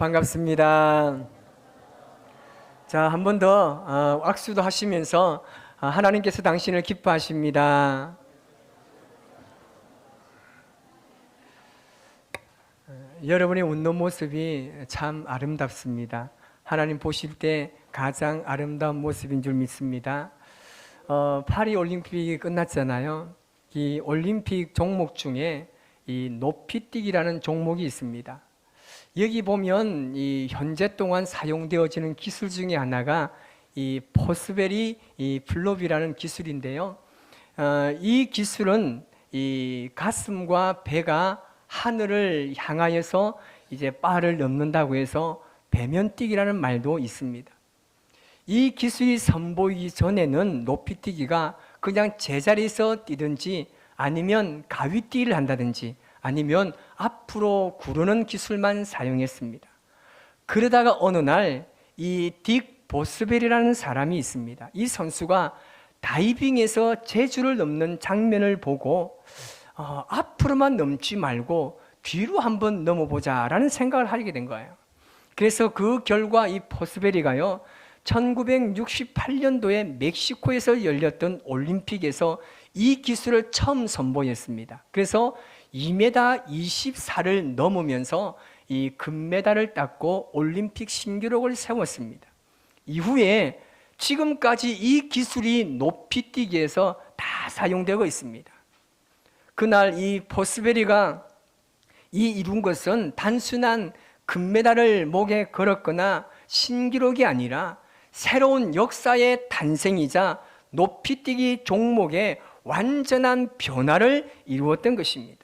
반갑습니다. 자, 한 번 더 악수도 하시면서 하나님께서 당신을 기뻐하십니다. 여러분의 웃는 모습이 참 아름답습니다. 하나님 보실 때 가장 아름다운 모습인 줄 믿습니다. 파리 올림픽이 끝났잖아요. 이 올림픽 종목 중에 이 높이뛰기라는 종목이 있습니다. 여기 보면 이 현재 동안 사용되어지는 기술 중에 하나가 이 포스베리 이 플롭이라는 기술인데요. 이 기술은 이 가슴과 배가 하늘을 향하여서 이제 바를 넘는다고 해서 배면뛰기라는 말도 있습니다. 이 기술이 선보이기 전에는 높이뛰기가 그냥 제자리에서 뛰든지 아니면 가위뛰기를 한다든지 아니면 앞으로 구르는 기술만 사용했습니다. 그러다가 어느 날 이 딕 보스벨이라는 사람이 있습니다. 이 선수가 다이빙에서 제주를 넘는 장면을 보고 앞으로만 넘지 말고 뒤로 한번 넘어보자 라는 생각을 하게 된 거예요. 그래서 그 결과 이 보스벨이가요 1968년도에 멕시코에서 열렸던 올림픽에서 이 기술을 처음 선보였습니다. 그래서 2m 24를 넘으면서 이 금메달을 땄고 올림픽 신기록을 세웠습니다. 이후에 지금까지 이 기술이 높이뛰기에서 다 사용되고 있습니다. 그날 이 보스베리가 이룬 것은 단순한 금메달을 목에 걸었거나 신기록이 아니라 새로운 역사의 탄생이자 높이뛰기 종목의 완전한 변화를 이루었던 것입니다.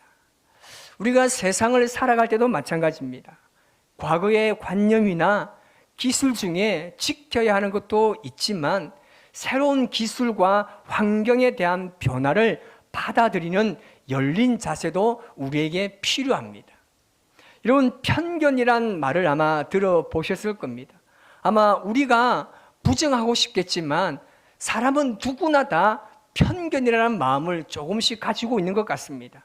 우리가 세상을 살아갈 때도 마찬가지입니다. 과거의 관념이나 기술 중에 지켜야 하는 것도 있지만 새로운 기술과 환경에 대한 변화를 받아들이는 열린 자세도 우리에게 필요합니다. 여러분, 편견이란 말을 아마 들어보셨을 겁니다. 아마 우리가 부정하고 싶겠지만 사람은 누구나 다 편견이라는 마음을 조금씩 가지고 있는 것 같습니다.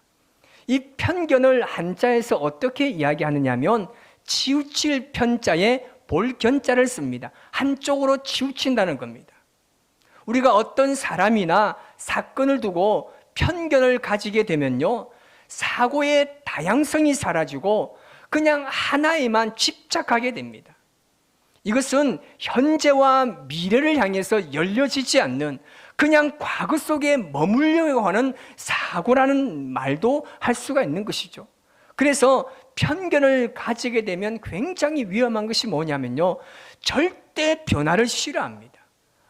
이 편견을 한자에서 어떻게 이야기하느냐면 치우칠 편자에 볼 견자를 씁니다. 한쪽으로 치우친다는 겁니다. 우리가 어떤 사람이나 사건을 두고 편견을 가지게 되면요, 사고의 다양성이 사라지고 그냥 하나에만 집착하게 됩니다. 이것은 현재와 미래를 향해서 열려지지 않는 그냥 과거 속에 머물려고 하는 사고라는 말도 할 수가 있는 것이죠. 그래서 편견을 가지게 되면 굉장히 위험한 것이 뭐냐면요, 절대 변화를 싫어합니다.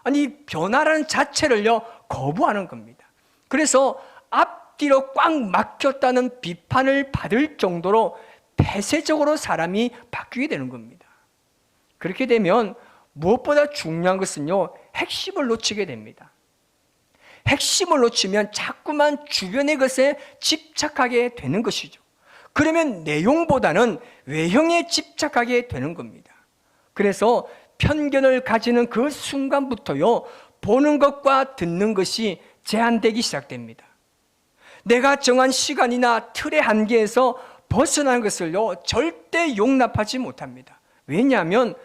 아니, 변화라는 자체를요 거부하는 겁니다. 그래서 앞뒤로 꽉 막혔다는 비판을 받을 정도로 폐쇄적으로 사람이 바뀌게 되는 겁니다. 그렇게 되면 무엇보다 중요한 것은요, 핵심을 놓치게 됩니다. 핵심을 놓치면 자꾸만 주변의 것에 집착하게 되는 것이죠. 그러면 내용보다는 외형에 집착하게 되는 겁니다. 그래서 편견을 가지는 그 순간부터요, 보는 것과 듣는 것이 제한되기 시작됩니다. 내가 정한 시간이나 틀의 한계에서 벗어나는 것을요 절대 용납하지 못합니다. 왜냐하면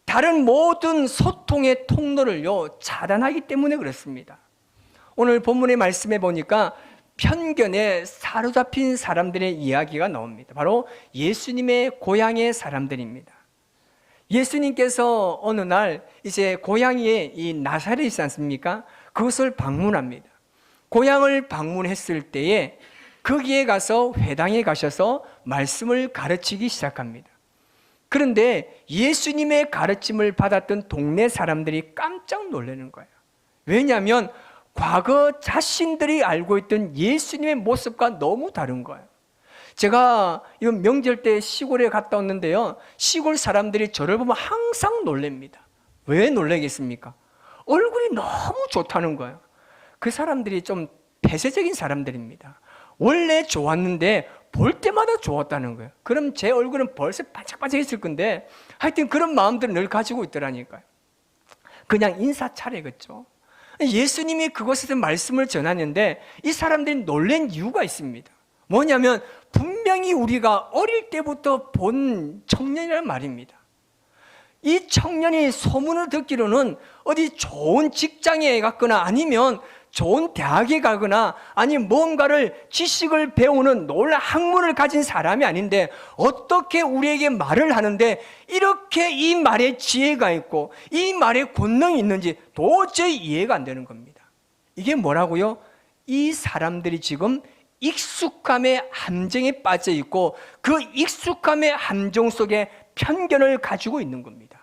다른 모든 소통의 통로를요 차단하기 때문에 그렇습니다. 오늘 본문의 말씀에 보니까 편견에 사로잡힌 사람들의 이야기가 나옵니다. 바로 예수님의 고향의 사람들입니다. 예수님께서 어느 날 이제 고향에 이 나사렛이 있지 않습니까? 그것을 방문합니다. 고향을 방문했을 때에 거기에 가서 회당에 가셔서 말씀을 가르치기 시작합니다. 그런데 예수님의 가르침을 받았던 동네 사람들이 깜짝 놀라는 거예요. 왜냐하면 과거 자신들이 알고 있던 예수님의 모습과 너무 다른 거예요. 제가 이번 명절 때 시골에 갔다 왔는데요, 시골 사람들이 저를 보면 항상 놀랍니다. 왜 놀라겠습니까? 얼굴이 너무 좋다는 거예요. 그 사람들이 좀 폐쇄적인 사람들입니다. 원래 좋았는데 볼 때마다 좋았다는 거예요. 그럼 제 얼굴은 벌써 반짝반짝했을 건데 하여튼 그런 마음들을 늘 가지고 있더라니까요. 그냥 인사 차례겠죠. 예수님이 그곳에서 말씀을 전하는데 이 사람들이 놀란 이유가 있습니다. 뭐냐면 분명히 분명히 우리가 어릴 때부터 본 청년이란 말입니다. 이 청년이 소문을 듣기로는 어디 좋은 직장에 갔거나 아니면 좋은 대학에 가거나 아니면 뭔가를 지식을 배우는 놀라운 학문을 가진 사람이 아닌데 어떻게 우리에게 말을 하는데 이렇게 이 말에 지혜가 있고 이 말에 권능이 있는지 도저히 이해가 안 되는 겁니다. 이게 뭐라고요? 이 사람들이 지금 익숙함의 함정에 빠져 있고 그 익숙함의 함정 속에 편견을 가지고 있는 겁니다.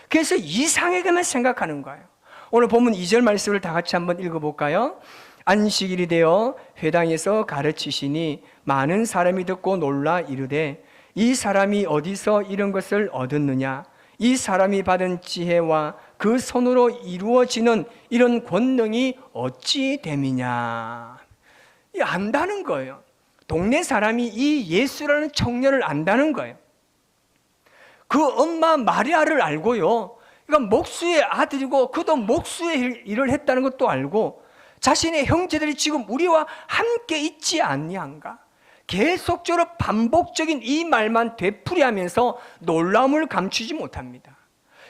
그래서 이상하게만 생각하는 거예요. 오늘 본문 2절 말씀을 다 같이 한번 읽어볼까요? 안식일이 되어 회당에서 가르치시니 많은 사람이 듣고 놀라 이르되 이 사람이 어디서 이런 것을 얻었느냐? 이 사람이 받은 지혜와 그 손으로 이루어지는 이런 권능이 어찌 됨이냐? 안다는 거예요. 동네 사람이 이 예수라는 청년을 안다는 거예요. 그 엄마 마리아를 알고요. 그러니까 목수의 아들이고 그도 목수의 일을 했다는 것도 알고 자신의 형제들이 지금 우리와 함께 있지 아니한가? 계속적으로 반복적인 이 말만 되풀이하면서 놀라움을 감추지 못합니다.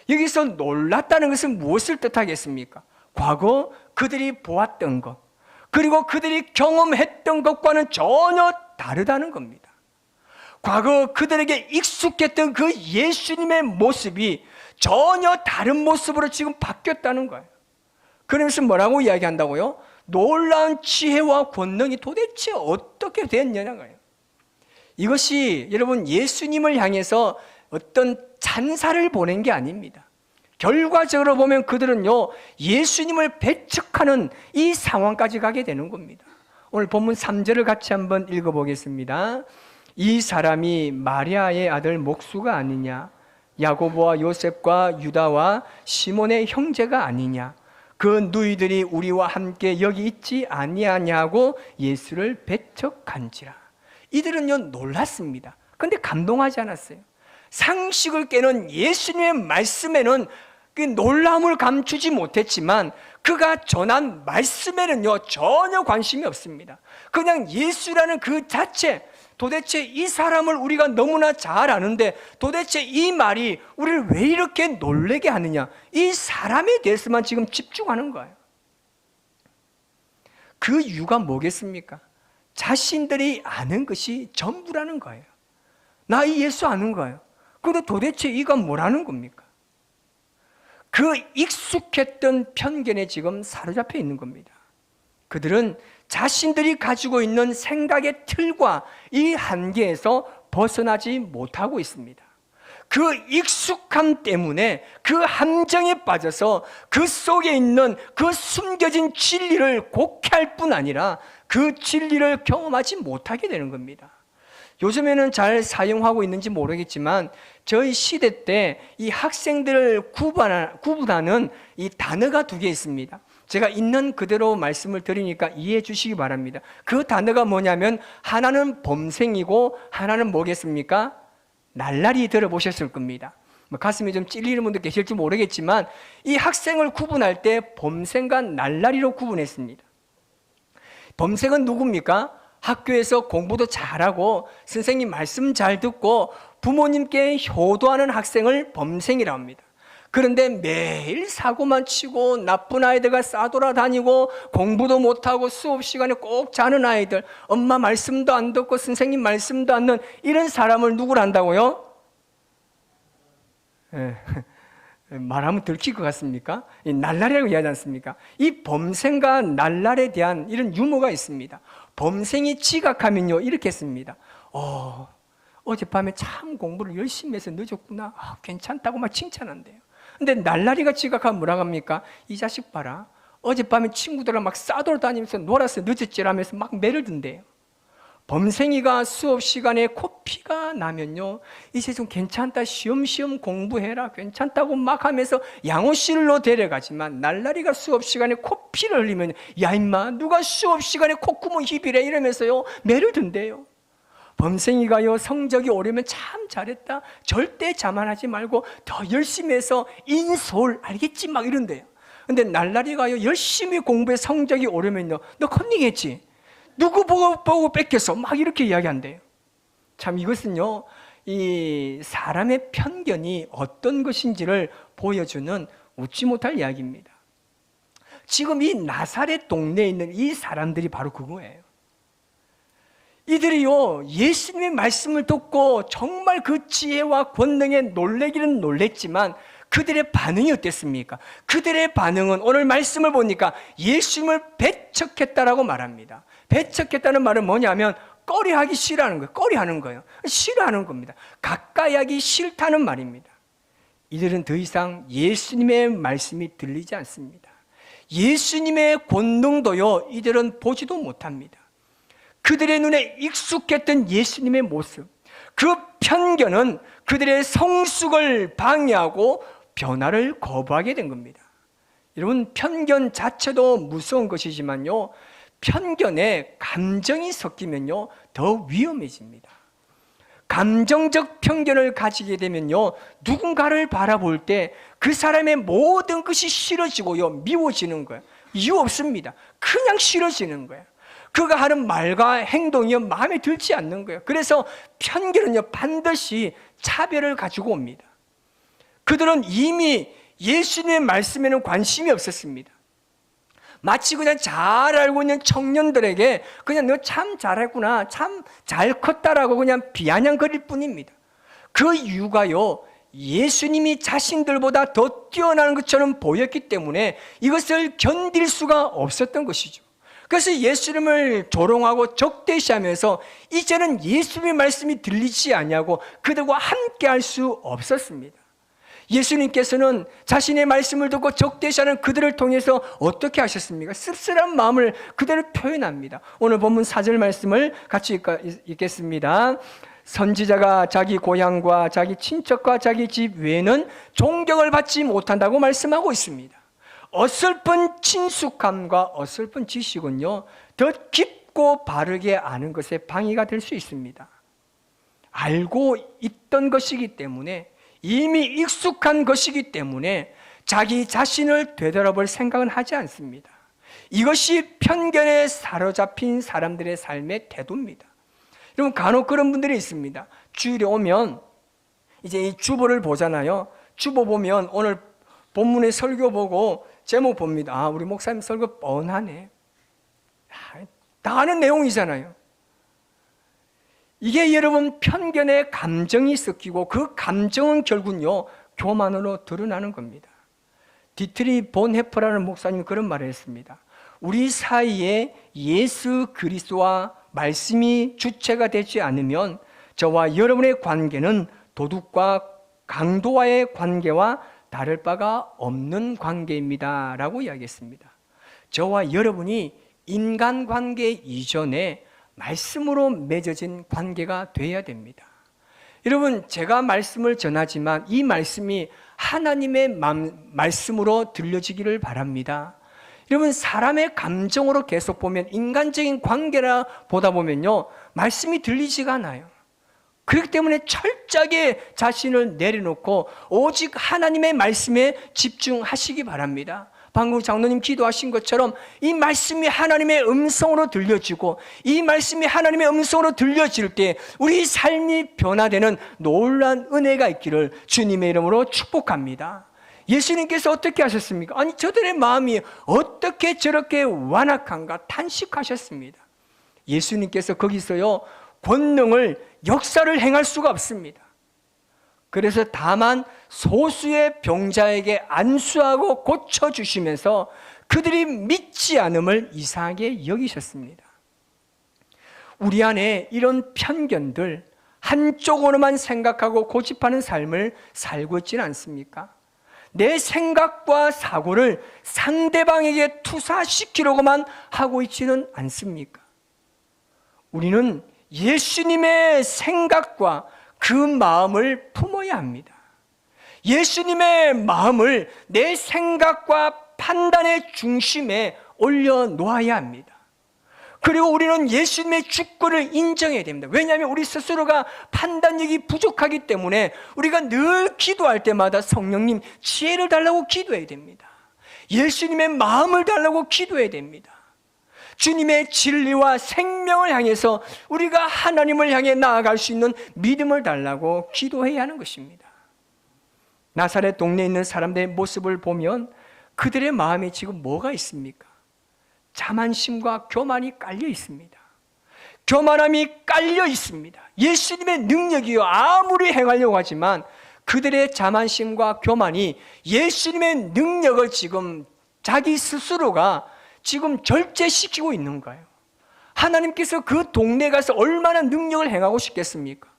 여기서 놀랐다는 것은 무엇을 뜻하겠습니까? 과거 그들이 보았던 것 그리고 그들이 경험했던 것과는 전혀 다르다는 겁니다. 과거 그들에게 익숙했던 그 예수님의 모습이 전혀 다른 모습으로 지금 바뀌었다는 거예요. 그러면서 뭐라고 이야기한다고요? 놀라운 지혜와 권능이 도대체 어떻게 됐냐는 거예요. 이것이 여러분 예수님을 향해서 어떤 찬사를 보낸 게 아닙니다. 결과적으로 보면 그들은요 예수님을 배척하는 이 상황까지 가게 되는 겁니다. 오늘 본문 3절을 같이 한번 읽어보겠습니다. 이 사람이 마리아의 아들 목수가 아니냐? 야고보와 요셉과 유다와 시몬의 형제가 아니냐? 그 누이들이 우리와 함께 여기 있지 아니하냐고 예수를 배척한지라. 이들은요 놀랐습니다. 그런데 감동하지 않았어요. 상식을 깨는 예수님의 말씀에는 그 놀라움을 감추지 못했지만 그가 전한 말씀에는요 전혀 관심이 없습니다. 그냥 예수라는 그 자체, 도대체 이 사람을 우리가 너무나 잘 아는데 도대체 이 말이 우리를 왜 이렇게 놀라게 하느냐, 이 사람에 대해서만 지금 집중하는 거예요. 그 이유가 뭐겠습니까? 자신들이 아는 것이 전부라는 거예요. 나 이 예수 아는 거예요. 그런데 도대체 이가 뭐라는 겁니까? 그 익숙했던 편견에 지금 사로잡혀 있는 겁니다. 그들은 자신들이 가지고 있는 생각의 틀과 이 한계에서 벗어나지 못하고 있습니다. 그 익숙함 때문에 그 함정에 빠져서 그 속에 있는 그 숨겨진 진리를 곡해할 뿐 아니라 그 진리를 경험하지 못하게 되는 겁니다. 요즘에는 잘 사용하고 있는지 모르겠지만 저희 시대 때 이 학생들을 구분하는 이 단어가 2개 있습니다. 제가 있는 그대로 말씀을 드리니까 이해해 주시기 바랍니다. 그 단어가 뭐냐면 하나는 범생이고 하나는 뭐겠습니까? 날라리 들어보셨을 겁니다. 가슴이 좀 찔리는 분도 계실지 모르겠지만 이 학생을 구분할 때 범생과 날라리로 구분했습니다. 범생은 누굽니까? 학교에서 공부도 잘하고 선생님 말씀 잘 듣고 부모님께 효도하는 학생을 범생이라고 합니다. 그런데 매일 사고만 치고 나쁜 아이들과 싸돌아다니고 공부도 못하고 수업 시간에 꼭 자는 아이들, 엄마 말씀도 안 듣고 선생님 말씀도 안 듣는 이런 사람을 누구를 한다고요? 말하면 들킬 것 같습니까? 이 날라리라고 이야기하지 않습니까? 이 범생과 날라리에 대한 이런 유머가 있습니다. 범생이 지각하면요 이렇게 했습니다. 어젯밤에 참 공부를 열심히 해서 늦었구나. 괜찮다고 막 칭찬한대요. 근데 날라리가 지각하면 뭐라고 합니까? 이 자식 봐라. 어젯밤에 친구들랑 막 싸돌아다니면서 놀아서 늦었지라면서 막 매를 든대요. 범생이가 수업 시간에 코피가 나면요 이제 좀 괜찮다, 쉬엄쉬엄 공부해라, 괜찮다고 막 하면서 양호실로 데려가지만 날라리가 수업 시간에 코피를 흘리면 야 임마 누가 수업 시간에 콧구멍 희비래 이러면서요 매를 든대요. 범생이가요 성적이 오르면 참 잘했다, 절대 자만하지 말고 더 열심히 해서 인솔 알겠지 막 이런대요. 근데 날라리가요 열심히 공부해 성적이 오르면요 너 컨닝했지? 누구 보고 뺏겼어? 막 이렇게 이야기한대요. 참 이것은요, 이 사람의 편견이 어떤 것인지를 보여주는 웃지 못할 이야기입니다. 지금 이 나사렛 동네에 있는 이 사람들이 바로 그거예요. 이들이요, 예수님의 말씀을 듣고 정말 그 지혜와 권능에 놀래기는 놀랬지만 그들의 반응이 어땠습니까? 그들의 반응은 오늘 말씀을 보니까 예수님을 배척했다라고 말합니다. 배척했다는 말은 뭐냐면 꺼리하기 싫어하는 거예요. 꺼리하는 거예요. 싫어하는 겁니다. 가까이 하기 싫다는 말입니다. 이들은 더 이상 예수님의 말씀이 들리지 않습니다. 예수님의 권능도요, 이들은 보지도 못합니다. 그들의 눈에 익숙했던 예수님의 모습, 그 편견은 그들의 성숙을 방해하고 변화를 거부하게 된 겁니다. 여러분, 편견 자체도 무서운 것이지만요, 편견에 감정이 섞이면요, 더 위험해집니다. 감정적 편견을 가지게 되면요, 누군가를 바라볼 때 그 사람의 모든 것이 싫어지고요, 미워지는 거예요. 이유 없습니다. 그냥 싫어지는 거예요. 그가 하는 말과 행동이 마음에 들지 않는 거예요. 그래서 편견은요, 반드시 차별을 가지고 옵니다. 그들은 이미 예수님의 말씀에는 관심이 없었습니다. 마치 그냥 잘 알고 있는 청년들에게 그냥 너 참 잘했구나, 참 잘 컸다라고 그냥 비아냥거릴 뿐입니다. 그 이유가요, 예수님이 자신들보다 더 뛰어나는 것처럼 보였기 때문에 이것을 견딜 수가 없었던 것이죠. 그래서 예수님을 조롱하고 적대시하면서 이제는 예수님의 말씀이 들리지 않냐고 그들과 함께 할 수 없었습니다. 예수님께서는 자신의 말씀을 듣고 적대시하는 그들을 통해서 어떻게 하셨습니까? 씁쓸한 마음을 그대로 표현합니다. 오늘 본문 4절 말씀을 같이 읽겠습니다. 선지자가 자기 고향과 자기 친척과 자기 집 외에는 존경을 받지 못한다고 말씀하고 있습니다. 어설픈 친숙함과 어설픈 지식은요, 더 깊고 바르게 아는 것에 방해가 될 수 있습니다. 알고 있던 것이기 때문에, 이미 익숙한 것이기 때문에 자기 자신을 되돌아볼 생각은 하지 않습니다. 이것이 편견에 사로잡힌 사람들의 삶의 태도입니다. 여러분, 간혹 그런 분들이 있습니다. 주일에 오면 이제 이 주보를 보잖아요. 주보 보면 오늘 본문의 설교 보고 제목 봅니다. 아, 우리 목사님 설교 뻔하네. 다 아는 내용이잖아요. 이게 여러분 편견의 감정이 섞이고 그 감정은 결국은요, 교만으로 드러나는 겁니다. 디트리 본헤퍼라는 목사님이 그런 말을 했습니다. 우리 사이에 예수 그리스도와 말씀이 주체가 되지 않으면 저와 여러분의 관계는 도둑과 강도와의 관계와 다를 바가 없는 관계입니다 라고 이야기했습니다. 저와 여러분이 인간관계 이전에 말씀으로 맺어진 관계가 되어야 됩니다. 여러분, 제가 말씀을 전하지만 이 말씀이 하나님의 말씀으로 들려지기를 바랍니다. 여러분, 사람의 감정으로 계속 보면, 인간적인 관계라 보다 보면요, 말씀이 들리지가 않아요. 그렇기 때문에 철저하게 자신을 내려놓고 오직 하나님의 말씀에 집중하시기 바랍니다. 방금 장로님 기도하신 것처럼 이 말씀이 하나님의 음성으로 들려지고, 이 말씀이 하나님의 음성으로 들려질 때 우리 삶이 변화되는 놀라운 은혜가 있기를 주님의 이름으로 축복합니다. 예수님께서 어떻게 하셨습니까? 아니, 저들의 마음이 어떻게 저렇게 완악한가 탄식하셨습니다. 예수님께서 거기서요, 권능을, 역사를 행할 수가 없습니다. 그래서 다만 소수의 병자에게 안수하고 고쳐주시면서 그들이 믿지 않음을 이상하게 여기셨습니다. 우리 안에 이런 편견들, 한쪽으로만 생각하고 고집하는 삶을 살고 있지는 않습니까? 내 생각과 사고를 상대방에게 투사시키려고만 하고 있지는 않습니까? 우리는 예수님의 생각과 그 마음을 품어야 합니다. 예수님의 마음을 내 생각과 판단의 중심에 올려놓아야 합니다. 그리고 우리는 예수님의 주권을 인정해야 됩니다. 왜냐하면 우리 스스로가 판단력이 부족하기 때문에 우리가 늘 기도할 때마다 성령님 지혜를 달라고 기도해야 됩니다. 예수님의 마음을 달라고 기도해야 됩니다. 주님의 진리와 생명을 향해서 우리가 하나님을 향해 나아갈 수 있는 믿음을 달라고 기도해야 하는 것입니다. 나사렛 동네에 있는 사람들의 모습을 보면 그들의 마음에 지금 뭐가 있습니까? 자만심과 교만이 깔려 있습니다. 교만함이 깔려 있습니다. 예수님의 능력이요 아무리 행하려고 하지만 그들의 자만심과 교만이 예수님의 능력을 지금 자기 스스로가 지금 절제시키고 있는 거예요. 하나님께서 그 동네에 가서 얼마나 능력을 행하고 싶겠습니까?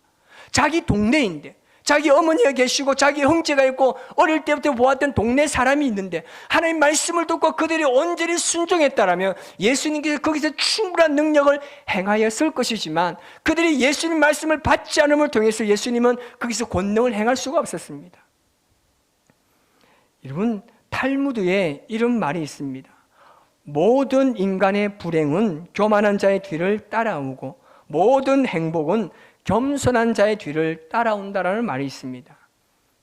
자기 동네인데, 자기 어머니가 계시고 자기 형제가 있고 어릴 때부터 보았던 동네 사람이 있는데 하나님 말씀을 듣고 그들이 온전히 순종했다라면 예수님께서 거기서 충분한 능력을 행하였을 것이지만 그들이 예수님 말씀을 받지 않음을 통해서 예수님은 거기서 권능을 행할 수가 없었습니다. 여러분, 탈무드에 이런 말이 있습니다. 모든 인간의 불행은 교만한 자의 뒤를 따라오고 모든 행복은 겸손한 자의 뒤를 따라온다라는 말이 있습니다.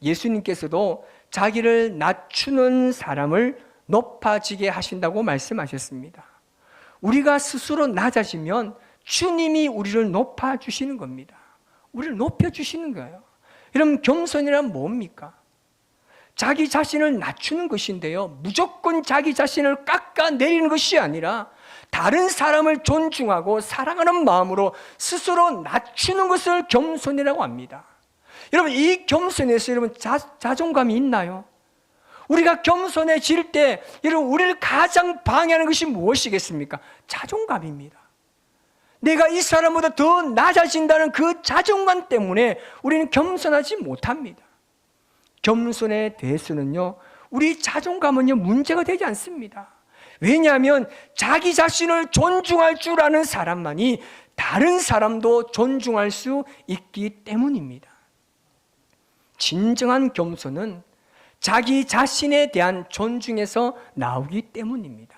예수님께서도 자기를 낮추는 사람을 높아지게 하신다고 말씀하셨습니다. 우리가 스스로 낮아지면 주님이 우리를 높아주시는 겁니다. 우리를 높여주시는 거예요. 여러분, 겸손이란 뭡니까? 자기 자신을 낮추는 것인데요, 무조건 자기 자신을 깎아내리는 것이 아니라 다른 사람을 존중하고 사랑하는 마음으로 스스로 낮추는 것을 겸손이라고 합니다. 여러분, 이 겸손에서 여러분 자존감이 있나요? 우리가 겸손해질 때 여러분 우리를 가장 방해하는 것이 무엇이겠습니까? 자존감입니다. 내가 이 사람보다 더 낮아진다는 그 자존감 때문에 우리는 겸손하지 못합니다. 겸손에 대해서는요, 우리 자존감은요 문제가 되지 않습니다. 왜냐하면 자기 자신을 존중할 줄 아는 사람만이 다른 사람도 존중할 수 있기 때문입니다. 진정한 겸손은 자기 자신에 대한 존중에서 나오기 때문입니다.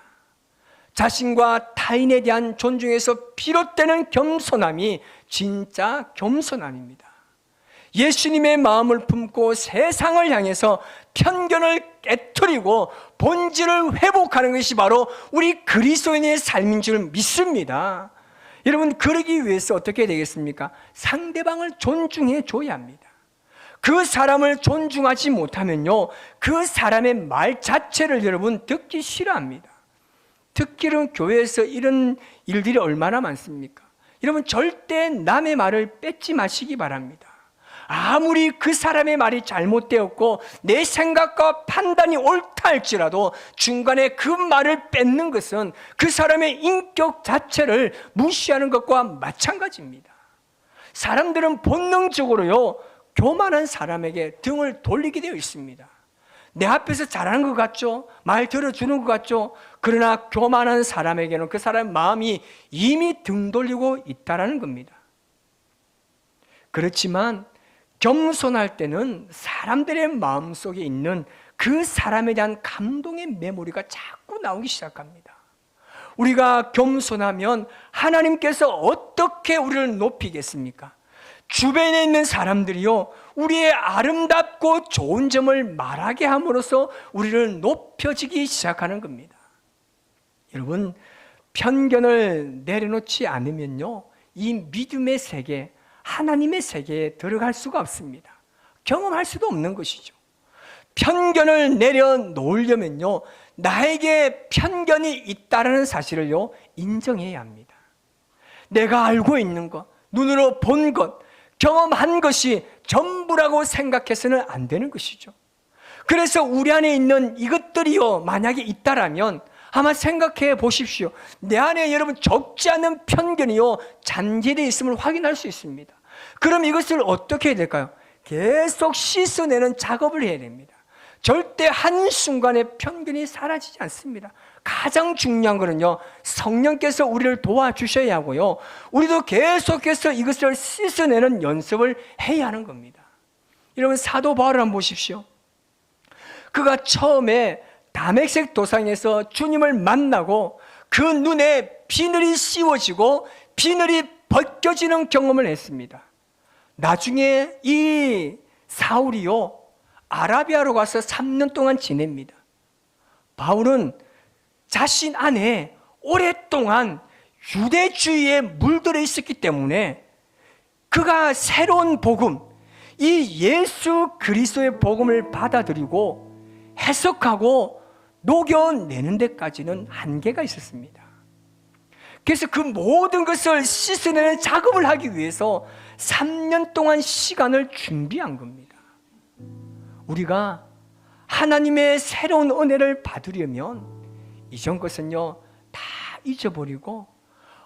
자신과 타인에 대한 존중에서 비롯되는 겸손함이 진짜 겸손함입니다. 예수님의 마음을 품고 세상을 향해서 편견을 깨트리고 본질을 회복하는 것이 바로 우리 그리스도인의 삶인 줄 믿습니다. 여러분, 그러기 위해서 어떻게 되겠습니까? 상대방을 존중해 줘야 합니다. 그 사람을 존중하지 못하면요, 그 사람의 말 자체를 여러분 듣기 싫어합니다. 특히는 교회에서 이런 일들이 얼마나 많습니까? 여러분, 절대 남의 말을 뺏지 마시기 바랍니다. 아무리 그 사람의 말이 잘못되었고 내 생각과 판단이 옳다 할지라도 중간에 그 말을 뺏는 것은 그 사람의 인격 자체를 무시하는 것과 마찬가지입니다. 사람들은 본능적으로요, 교만한 사람에게 등을 돌리게 되어 있습니다. 내 앞에서 잘하는 것 같죠? 말 들어주는 것 같죠? 그러나 교만한 사람에게는 그 사람의 마음이 이미 등 돌리고 있다는 겁니다. 그렇지만 겸손할 때는 사람들의 마음속에 있는 그 사람에 대한 감동의 메모리가 자꾸 나오기 시작합니다. 우리가 겸손하면 하나님께서 어떻게 우리를 높이겠습니까? 주변에 있는 사람들이요, 우리의 아름답고 좋은 점을 말하게 함으로써 우리를 높여지기 시작하는 겁니다. 여러분, 편견을 내려놓지 않으면요, 이 믿음의 세계, 하나님의 세계에 들어갈 수가 없습니다. 경험할 수도 없는 것이죠. 편견을 내려놓으려면요, 나에게 편견이 있다는 사실을요 인정해야 합니다. 내가 알고 있는 것, 눈으로 본 것, 경험한 것이 전부라고 생각해서는 안 되는 것이죠. 그래서 우리 안에 있는 이것들이요 만약에 있다라면 아마 생각해 보십시오. 내 안에 여러분 적지 않은 편견이요 잔재되어 있음을 확인할 수 있습니다. 그럼 이것을 어떻게 해야 될까요? 계속 씻어내는 작업을 해야 됩니다. 절대 한순간에 편견이 사라지지 않습니다. 가장 중요한 것은요, 성령께서 우리를 도와주셔야 하고요, 우리도 계속해서 이것을 씻어내는 연습을 해야 하는 겁니다. 여러분, 사도 바울을 한번 보십시오. 그가 처음에 다메섹 도상에서 주님을 만나고 그 눈에 비늘이 씌워지고 비늘이 벗겨지는 경험을 했습니다. 나중에 이 사울이요 아라비아로 가서 3년 동안 지냅니다. 바울은 자신 안에 오랫동안 유대주의에 물들어 있었기 때문에 그가 새로운 복음, 이 예수 그리스도의 복음을 받아들이고 해석하고 녹여내는 데까지는 한계가 있었습니다. 그래서 그 모든 것을 씻어내는 작업을 하기 위해서 3년 동안 시간을 준비한 겁니다. 우리가 하나님의 새로운 은혜를 받으려면 이전 것은요 다 잊어버리고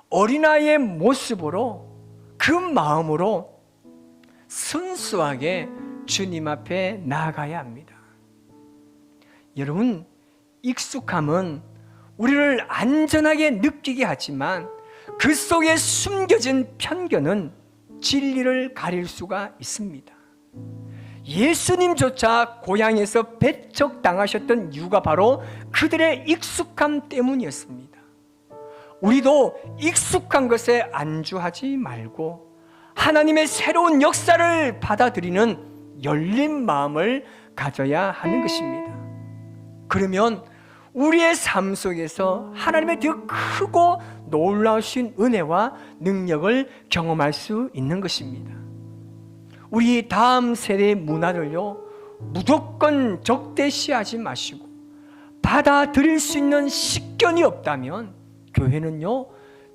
어린아이의 모습으로 그 마음으로 순수하게 주님 앞에 나아가야 합니다. 여러분, 익숙함은 우리를 안전하게 느끼게 하지만 그 속에 숨겨진 편견은 진리를 가릴 수가 있습니다. 예수님조차 고향에서 배척당하셨던 이유가 바로 그들의 익숙함 때문이었습니다. 우리도 익숙한 것에 안주하지 말고 하나님의 새로운 역사를 받아들이는 열린 마음을 가져야 하는 것입니다. 그러면 우리의 삶 속에서 하나님의 더 크고 놀라우신 은혜와 능력을 경험할 수 있는 것입니다. 우리 다음 세대의 문화를요 무조건 적대시하지 마시고 받아들일 수 있는 식견이 없다면 교회는요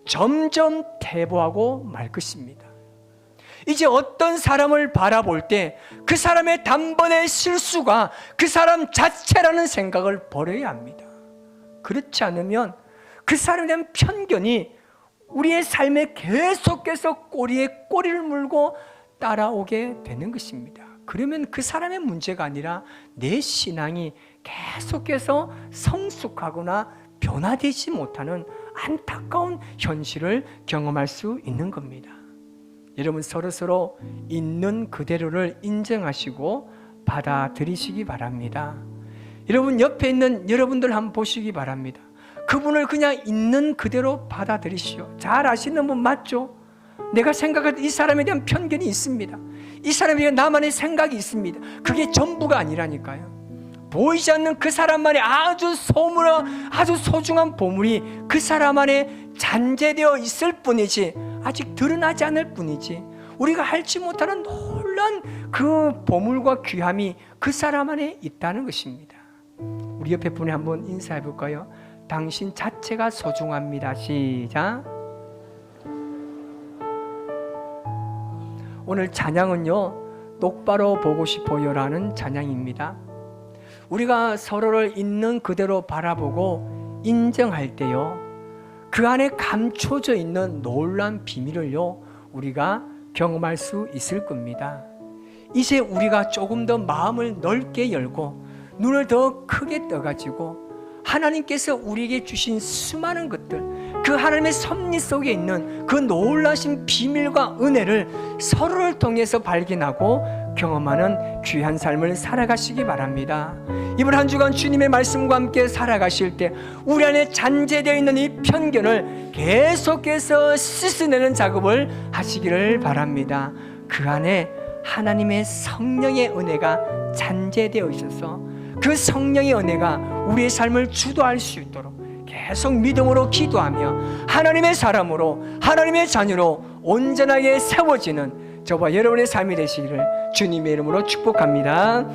점점 퇴보하고 말 것입니다. 이제 어떤 사람을 바라볼 때 그 사람의 단번의 실수가 그 사람 자체라는 생각을 버려야 합니다. 그렇지 않으면 그 사람에 대한 편견이 우리의 삶에 계속해서 꼬리에 꼬리를 물고 따라오게 되는 것입니다. 그러면 그 사람의 문제가 아니라 내 신앙이 계속해서 성숙하거나 변화되지 못하는 안타까운 현실을 경험할 수 있는 겁니다. 여러분, 서로 있는 그대로를 인정하시고 받아들이시기 바랍니다. 여러분, 옆에 있는 여러분들 한번 보시기 바랍니다. 그분을 그냥 있는 그대로 받아들이시오. 잘 아시는 분 맞죠? 내가 생각할 때 이 사람에 대한 편견이 있습니다. 이 사람에 대한 나만의 생각이 있습니다. 그게 전부가 아니라니까요. 보이지 않는 그 사람만의 아주 소중한 보물이 그 사람 안에 잔재되어 있을 뿐이지 아직 드러나지 않을 뿐이지 우리가 알지 못하는 놀라운 그 보물과 귀함이 그 사람 안에 있다는 것입니다. 우리 옆에 분에 한번 인사해 볼까요? 당신 자체가 소중합니다. 시작. 오늘 찬양은요 똑바로 보고 싶어요라는 찬양입니다. 우리가 서로를 있는 그대로 바라보고 인정할 때요 그 안에 감춰져 있는 놀라운 비밀을요 우리가 경험할 수 있을 겁니다. 이제 우리가 조금 더 마음을 넓게 열고 눈을 더 크게 떠가지고 하나님께서 우리에게 주신 수많은 것들, 그 하나님의 섭리 속에 있는 그 놀라신 비밀과 은혜를 서로를 통해서 발견하고 경험하는 귀한 삶을 살아가시기 바랍니다. 이번 한 주간 주님의 말씀과 함께 살아가실 때 우리 안에 잔재되어 있는 이 편견을 계속해서 씻어내는 작업을 하시기를 바랍니다. 그 안에 하나님의 성령의 은혜가 잔재되어 있어서 그 성령의 은혜가 우리의 삶을 주도할 수 있도록 계속 믿음으로 기도하며 하나님의 사람으로 하나님의 자녀로 온전하게 세워지는 저와 여러분의 삶이 되시기를 주님의 이름으로 축복합니다.